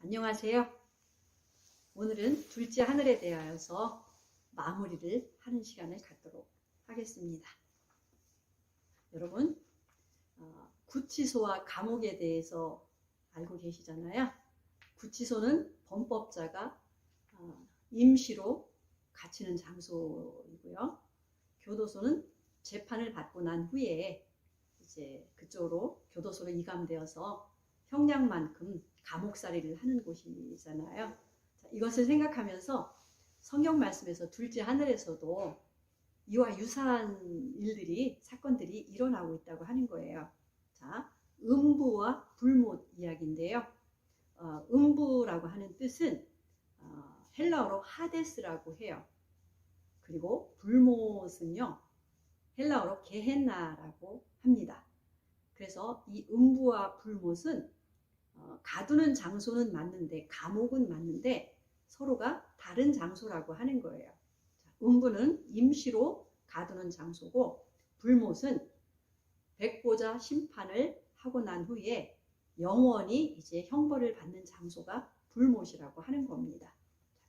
안녕하세요. 오늘은 둘째 하늘에 대하여서 마무리를 하는 시간을 갖도록 하겠습니다. 여러분, 구치소와 감옥에 대해서 알고 계시잖아요. 구치소는 범법자가 임시로 갇히는 장소이고요. 교도소는 재판을 받고 난 후에 이제 그쪽으로 교도소로 이감되어서 형량만큼 감옥살이를 하는 곳이잖아요. 자, 이것을 생각하면서 성경 말씀에서 둘째 하늘에서도 이와 유사한 일들이 사건들이 일어나고 있다고 하는 거예요. 자, 음부와 불못 이야기인데요. 음부라고 하는 뜻은 헬라어로 하데스라고 해요. 그리고 불못은요, 헬라어로 게헨나라고 합니다. 그래서 이 음부와 불못은 가두는 장소는 맞는데, 감옥은 맞는데 서로가 다른 장소라고 하는 거예요. 자, 음부는 임시로 가두는 장소고, 불못은 백보자 심판을 하고 난 후에 영원히 이제 형벌을 받는 장소가 불못이라고 하는 겁니다.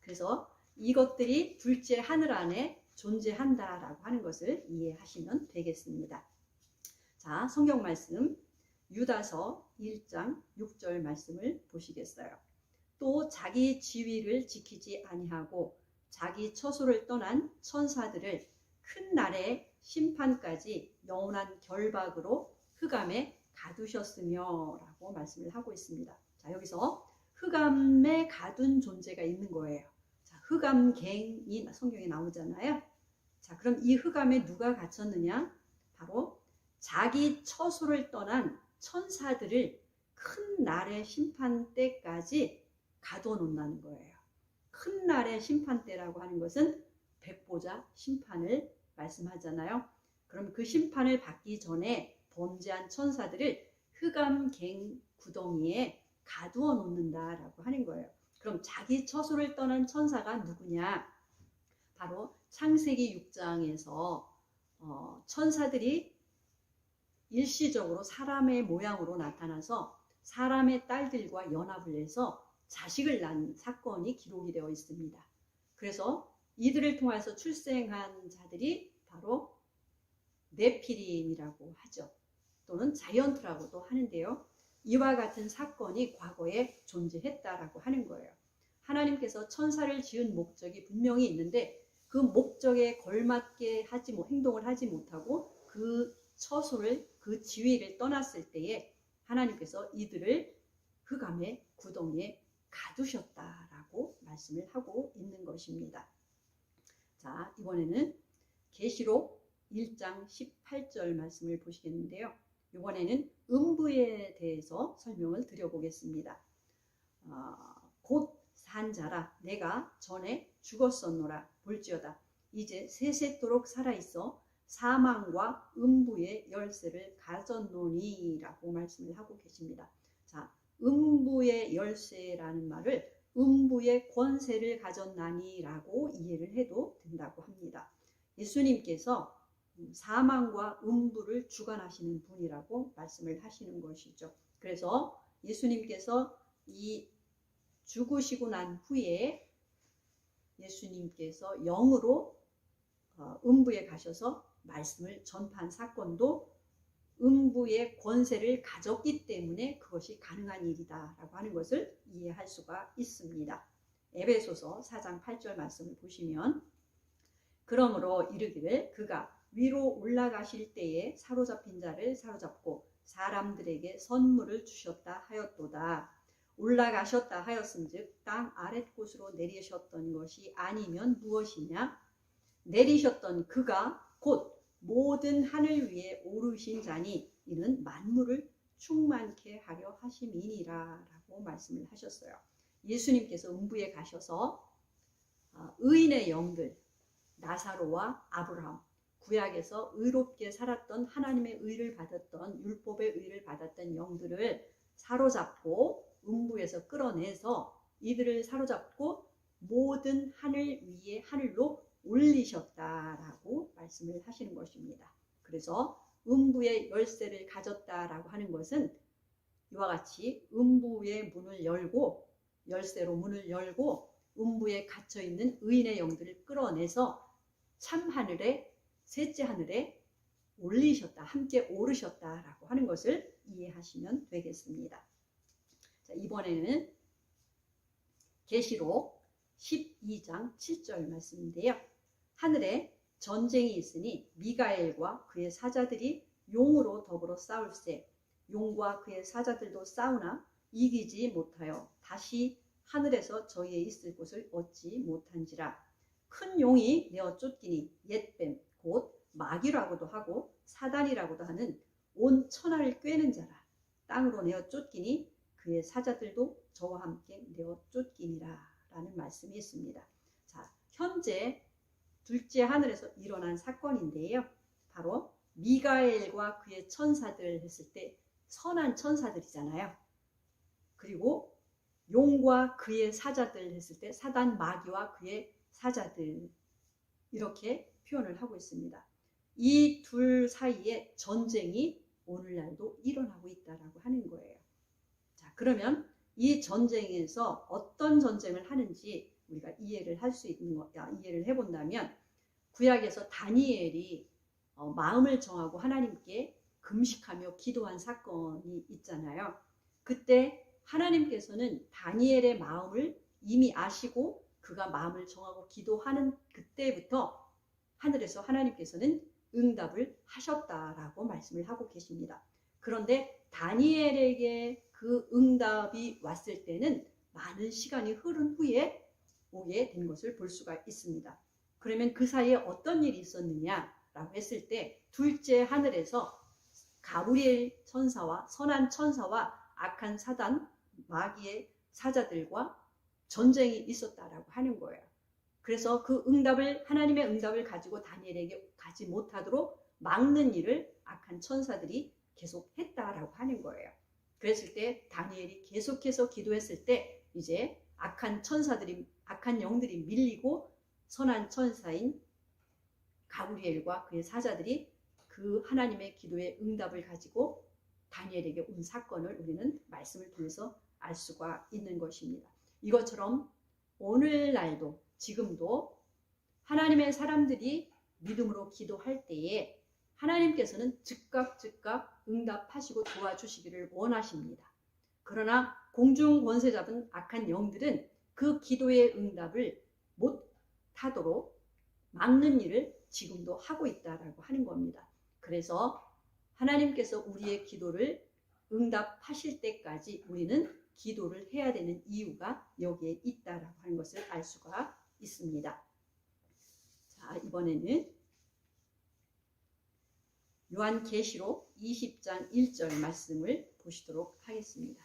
그래서 이것들이 둘째 하늘 안에 존재한다라고 하는 것을 이해하시면 되겠습니다. 자, 성경 말씀 유다서 1장 6절 말씀을 보시겠어요. 또 자기 지위를 지키지 아니하고 자기 처소를 떠난 천사들을 큰 날의 심판까지 영원한 결박으로 흑암에 가두셨으며 라고 말씀을 하고 있습니다. 자, 여기서 흑암에 가둔 존재가 있는 거예요. 자, 흑암갱이 성경에 나오잖아요. 자, 그럼 이 흑암에 누가 갇혔느냐? 바로 자기 처소를 떠난 천사들을 큰 날의 심판 때까지 가둬 놓는다는 거예요. 큰 날의 심판 때라고 하는 것은 백보자 심판을 말씀하잖아요. 그럼 그 심판을 받기 전에 범죄한 천사들을 흑암갱 구덩이에 가두어 놓는다라고 하는 거예요. 그럼 자기 처소를 떠난 천사가 누구냐? 바로 창세기 6장에서 천사들이 일시적으로 사람의 모양으로 나타나서 사람의 딸들과 연합을 해서 자식을 낳은 사건이 기록이 되어 있습니다. 그래서 이들을 통해서 출생한 자들이 바로 네피림이라고 하죠. 또는 자이언트라고도 하는데요. 이와 같은 사건이 과거에 존재했다라고 하는 거예요. 하나님께서 천사를 지은 목적이 분명히 있는데 그 목적에 걸맞게 행동을 하지 못하고 그 처소를, 그 지위를 떠났을 때에 하나님께서 이들을 흑암의 구덩이에 가두셨다라고 말씀을 하고 있는 것입니다. 자, 이번에는 계시록 1장 18절 말씀을 보시겠는데요. 이번에는 음부에 대해서 설명을 드려보겠습니다. 곧 산자라 내가 전에 죽었었노라 볼지어다 이제 세세토록 살아있어 사망과 음부의 열쇠를 가졌노니 라고 말씀을 하고 계십니다. 자, 음부의 열쇠라는 말을 음부의 권세를 가졌나니 라고 이해를 해도 된다고 합니다. 예수님께서 사망과 음부를 주관하시는 분이라고 말씀을 하시는 것이죠. 그래서 예수님께서 이 죽으시고 난 후에 예수님께서 영으로 음부에 가셔서 말씀을 전파한 사건도 음부의 권세를 가졌기 때문에 그것이 가능한 일이다라고 하는 것을 이해할 수가 있습니다. 에베소서 4장 8절 말씀을 보시면 그러므로 이르기를 그가 위로 올라가실 때에 사로잡힌 자를 사로잡고 사람들에게 선물을 주셨다 하였도다. 올라가셨다 하였은즉 땅 아랫곳으로 내리셨던 것이 아니면 무엇이냐? 내리셨던 그가 곧 모든 하늘 위에 오르신 자니 이는 만물을 충만케 하려 하심이니라 라고 말씀을 하셨어요. 예수님께서 음부에 가셔서 의인의 영들 나사로와 아브라함, 구약에서 의롭게 살았던 하나님의 의를 받았던 율법의 의를 받았던 영들을 사로잡고 음부에서 끌어내서 이들을 사로잡고 모든 하늘 위에 하늘로 올리셨다라고 말씀을 하시는 것입니다. 그래서 음부의 열쇠를 가졌다라고 하는 것은 이와 같이 음부의 문을 열고 열쇠로 문을 열고 음부에 갇혀있는 의인의 영들을 끌어내서 참 하늘에, 셋째 하늘에 올리셨다, 함께 오르셨다라고 하는 것을 이해하시면 되겠습니다. 자, 이번에는 계시록 12장 7절 말씀인데요. 하늘에 전쟁이 있으니 미가엘과 그의 사자들이 용으로 더불어 싸울세. 용과 그의 사자들도 싸우나 이기지 못하여 다시 하늘에서 저희의 있을 곳을 얻지 못한지라. 큰 용이 내어 쫓기니 옛뱀 곧 마귀라고도 하고 사단이라고도 하는 온 천하를 꿰는 자라. 땅으로 내어 쫓기니 그의 사자들도 저와 함께 내어 쫓기니라 라는 말씀이 있습니다. 자, 현재 둘째 하늘에서 일어난 사건인데요. 바로 미가엘과 그의 천사들 했을 때 선한 천사들이잖아요. 그리고 용과 그의 사자들 했을 때 사단 마귀와 그의 사자들, 이렇게 표현을 하고 있습니다. 이 둘 사이에 전쟁이 오늘날도 일어나고 있다라고 하는 거예요. 자, 그러면 이 전쟁에서 어떤 전쟁을 하는지 우리가 이해를 할 수 있는 이해를 해본다면, 구약에서 다니엘이 마음을 정하고 하나님께 금식하며 기도한 사건이 있잖아요. 그때 하나님께서는 다니엘의 마음을 이미 아시고 그가 마음을 정하고 기도하는 그때부터 하늘에서 하나님께서는 응답을 하셨다라고 말씀을 하고 계십니다. 그런데 다니엘에게 그 응답이 왔을 때는 많은 시간이 흐른 후에 오게 된 것을 볼 수가 있습니다. 그러면 그 사이에 어떤 일이 있었느냐라고 했을 때, 둘째 하늘에서 가브리엘 천사와 선한 천사와 악한 사단 마귀의 사자들과 전쟁이 있었다라고 하는 거예요. 그래서 그 응답을, 하나님의 응답을 가지고 다니엘에게 가지 못하도록 막는 일을 악한 천사들이 계속 했다라고 하는 거예요. 그랬을 때 다니엘이 계속해서 기도했을 때 이제 악한 천사들이, 악한 영들이 밀리고 선한 천사인 가브리엘과 그의 사자들이 그 하나님의 기도의 응답을 가지고 다니엘에게 온 사건을 우리는 말씀을 통해서 알 수가 있는 것입니다. 이것처럼 오늘날도 지금도 하나님의 사람들이 믿음으로 기도할 때에 하나님께서는 즉각 응답하시고 도와주시기를 원하십니다. 그러나 공중 권세 잡은 악한 영들은 그 기도의 응답을 못하도록 막는 일을 지금도 하고 있다라고 하는 겁니다. 그래서 하나님께서 우리의 기도를 응답하실 때까지 우리는 기도를 해야 되는 이유가 여기에 있다라고 하는 것을 알 수가 있습니다. 자, 이번에는 요한계시록 20장 1절 말씀을 보시도록 하겠습니다.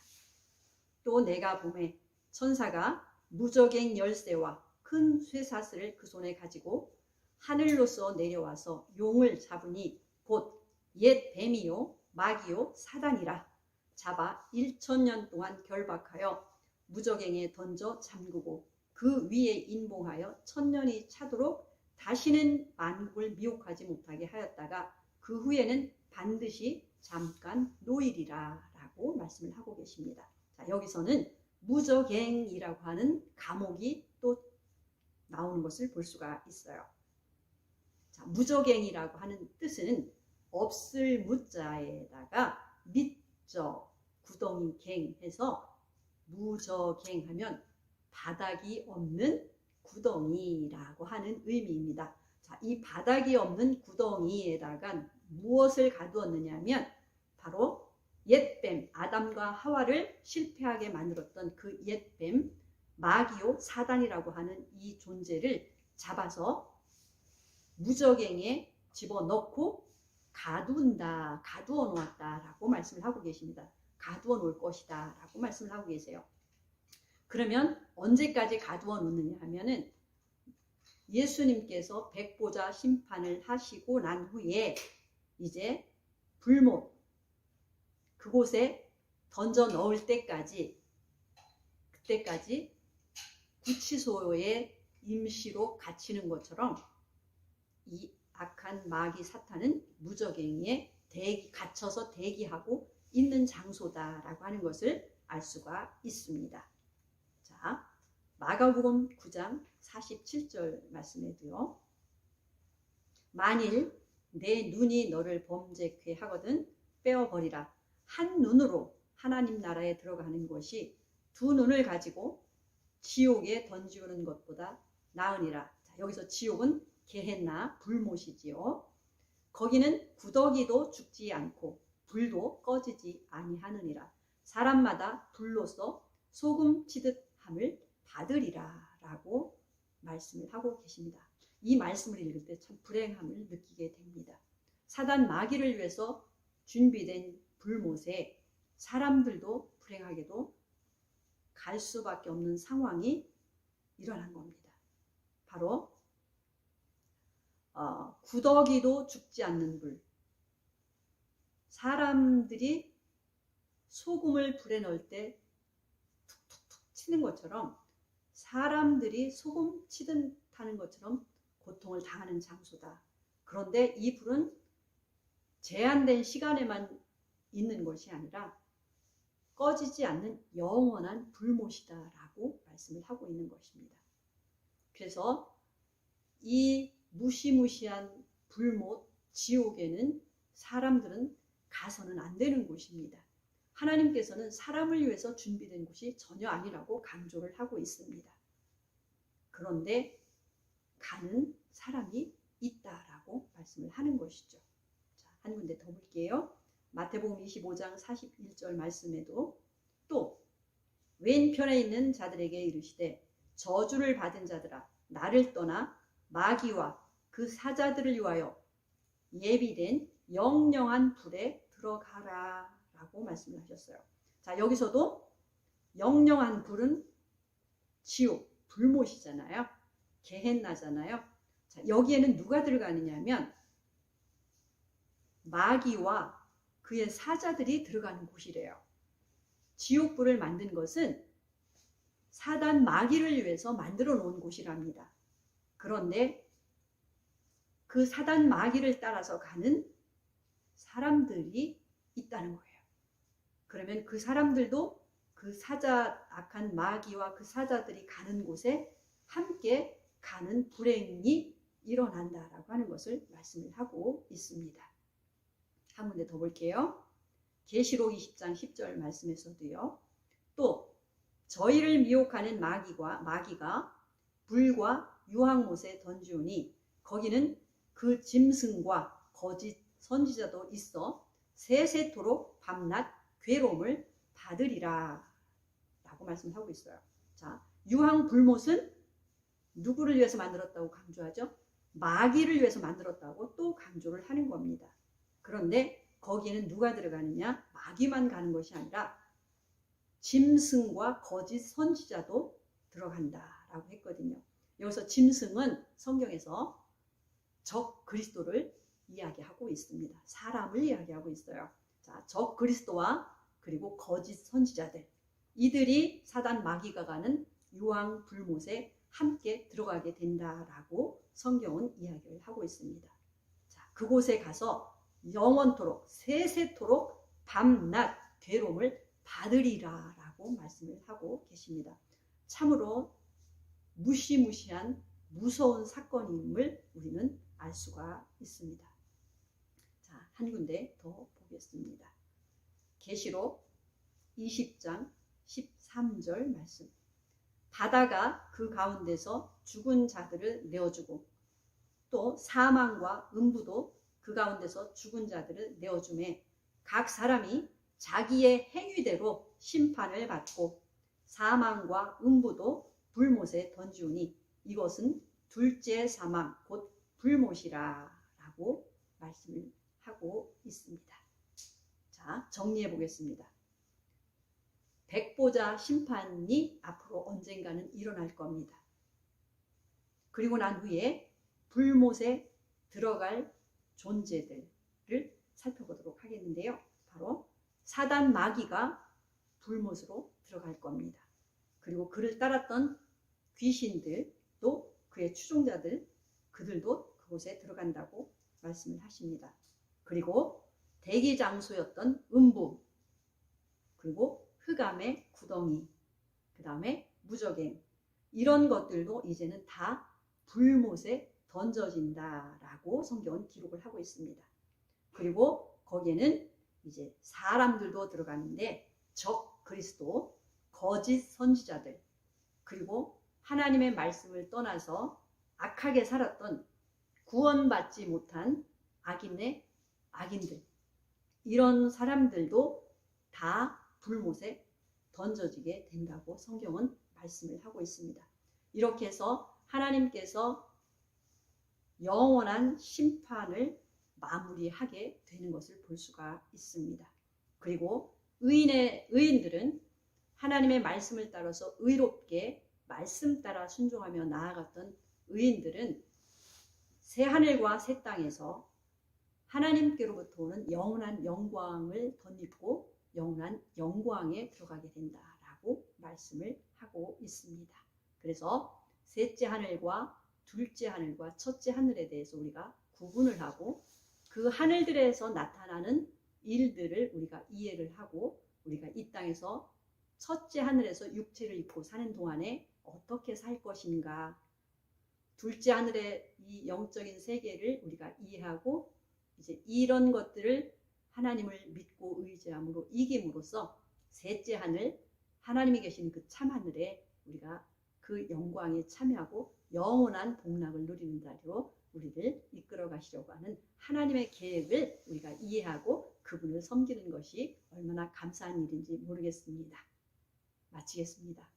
또 내가 보매 천사가 무저갱 열쇠와 큰 쇠사슬을 그 손에 가지고 하늘로서 내려와서 용을 잡으니 곧 옛 뱀이요 마귀요 사단이라. 잡아 1000년 동안 결박하여 무저갱에 던져 잠그고 그 위에 인봉하여 1000년이 차도록 다시는 만국을 미혹하지 못하게 하였다가 그 후에는 반드시 잠깐 놓이리라 라고 말씀을 하고 계십니다. 자, 여기서는 무저갱이라고 하는 감옥이 또 나오는 것을 볼 수가 있어요. 자, 무저갱이라고 하는 뜻은 없을 무자에다가 밑저 구덩이 갱 해서 무저갱하면 바닥이 없는 구덩이라고 하는 의미입니다. 자, 이 바닥이 없는 구덩이에다가 무엇을 가두었느냐 하면 바로 옛뱀 아담과 하와를 실패하게 만들었던 그 옛뱀 마귀요 사단이라고 하는 이 존재를 잡아서 무저갱에 집어넣고 가두어 놓았다라고 말씀을 하고 계십니다. 가두어 놓을 것이다 라고 말씀을 하고 계세요. 그러면 언제까지 가두어 놓느냐 하면은 예수님께서 백보자 심판을 하시고 난 후에 이제 불못 그곳에 던져 넣을 때까지, 그때까지 구치소에 임시로 갇히는 것처럼 이 악한 마귀 사탄은 무저갱이에 갇혀서 대기하고 있는 장소다라고 하는 것을 알 수가 있습니다. 자, 자, 마가복음 9장 47절 말씀에도요. 만일 내 눈이 너를 범죄케 하거든 빼어버리라. 한 눈으로 하나님 나라에 들어가는 것이 두 눈을 가지고 지옥에 던지우는 것보다 나으니라. 자, 여기서 지옥은 게헨나 불못이지요. 거기는 구더기도 죽지 않고 불도 꺼지지 아니하느니라. 사람마다 불로서 소금 치듯 함을 받으리라 라고 말씀을 하고 계십니다. 이 말씀을 읽을 때 참 불행함을 느끼게 됩니다. 사단 마귀를 위해서 준비된 불못에 사람들도 불행하게도 갈 수밖에 없는 상황이 일어난 겁니다. 바로 구더기도 죽지 않는 불. 사람들이 소금을 불에 넣을 때 툭툭툭 치는 것처럼 사람들이 소금 치듯 하는 것처럼 고통을 당하는 장소다. 그런데 이 불은 제한된 시간에만 있는 것이 아니라 꺼지지 않는 영원한 불못이다 라고 말씀을 하고 있는 것입니다. 그래서 이 무시무시한 불못 지옥에는 사람들은 가서는 안 되는 곳입니다. 하나님께서는 사람을 위해서 준비된 곳이 전혀 아니라고 강조를 하고 있습니다. 그런데 가는 사람이 있다라고 말씀을 하는 것이죠. 자, 한 군데 더 볼게요. 마태복음 25장 41절 말씀에도 또 왼편에 있는 자들에게 이르시되 저주를 받은 자들아 나를 떠나 마귀와 그 사자들을 위하여 예비된 영영한 불에 들어가라 라고 말씀을 하셨어요. 자, 여기서도 영영한 불은 지옥, 불못이잖아요. 게헨나잖아요. 자, 여기에는 누가 들어가느냐 하면 마귀와 그의 사자들이 들어가는 곳이래요. 지옥불을 만든 것은 사단 마귀를 위해서 만들어 놓은 곳이랍니다. 그런데 그 사단 마귀를 따라서 가는 사람들이 있다는 거예요. 그러면 그 사람들도 그 악한 마귀와 그 사자들이 가는 곳에 함께 가는 불행이 일어난다라고 하는 것을 말씀을 하고 있습니다. 한 군데 더 볼게요. 계시록 20장 10절 말씀에서도요. 또 저희를 미혹하는 마귀가 불과 유황못에 던지오니 거기는 그 짐승과 거짓 선지자도 있어 세세토록 밤낮 괴로움을 받으리라 라고 말씀하고 있어요. 자, 유황 불못은 누구를 위해서 만들었다고 강조하죠? 마귀를 위해서 만들었다고 또 강조를 하는 겁니다. 그런데 거기에는 누가 들어가느냐? 마귀만 가는 것이 아니라 짐승과 거짓 선지자도 들어간다라고 했거든요. 여기서 짐승은 성경에서 적 그리스도를 이야기하고 있습니다. 사람을 이야기하고 있어요. 자, 적 그리스도와 그리고 거짓 선지자들, 이들이 사단 마귀가 가는 유황 불못에 함께 들어가게 된다라고 성경은 이야기를 하고 있습니다. 자, 그곳에 가서 영원토록 세세토록 밤낮 괴로움을 받으리라 라고 말씀을 하고 계십니다. 참으로 무시무시한 무서운 사건임을 우리는 알 수가 있습니다. 자, 한 군데 더 보겠습니다. 계시록 20장 13절 말씀. 바다가 그 가운데서 죽은 자들을 내어주고 또 사망과 음부도 그 가운데서 죽은 자들을 내어주매 각 사람이 자기의 행위대로 심판을 받고 사망과 음부도 불못에 던지우니 이것은 둘째 사망 곧 불못이라 라고 말씀을 하고 있습니다. 자, 정리해 보겠습니다. 백보자 심판이 앞으로 언젠가는 일어날 겁니다. 그리고 난 후에 불못에 들어갈 존재들을 살펴보도록 하겠는데요. 바로 사단 마귀가 불못으로 들어갈 겁니다. 그리고 그를 따랐던 귀신들도 그의 추종자들, 그들도 그곳에 들어간다고 말씀을 하십니다. 그리고 대기 장소였던 음부, 그리고 흑암의 구덩이, 그 다음에 무적행 이런 것들도 이제는 다 불못에 던져진다라고 성경은 기록을 하고 있습니다. 그리고 거기에는 이제 사람들도 들어가는데 적 그리스도, 거짓 선지자들, 그리고 하나님의 말씀을 떠나서 악하게 살았던 구원받지 못한 악인들 이런 사람들도 다 불못에 던져지게 된다고 성경은 말씀을 하고 있습니다. 이렇게 해서 하나님께서 영원한 심판을 마무리하게 되는 것을 볼 수가 있습니다. 그리고 의인들은 하나님의 말씀을 따라서 의롭게 말씀 따라 순종하며 나아갔던 의인들은 새 하늘과 새 땅에서 하나님께로부터 오는 영원한 영광을 덧입고 영원한 영광에 들어가게 된다라고 말씀을 하고 있습니다. 그래서 셋째 하늘과 둘째 하늘과 첫째 하늘에 대해서 우리가 구분을 하고 그 하늘들에서 나타나는 일들을 우리가 이해를 하고 우리가 이 땅에서 첫째 하늘에서 육체를 입고 사는 동안에 어떻게 살 것인가, 둘째 하늘의 이 영적인 세계를 우리가 이해하고 이제 이런 것들을 하나님을 믿고 의지함으로 이김으로써 셋째 하늘, 하나님이 계신 그 참 하늘에 우리가 그 영광에 참여하고 영원한 복락을 누리는 자리로 우리를 이끌어 가시려고 하는 하나님의 계획을 우리가 이해하고 그분을 섬기는 것이 얼마나 감사한 일인지 모르겠습니다. 마치겠습니다.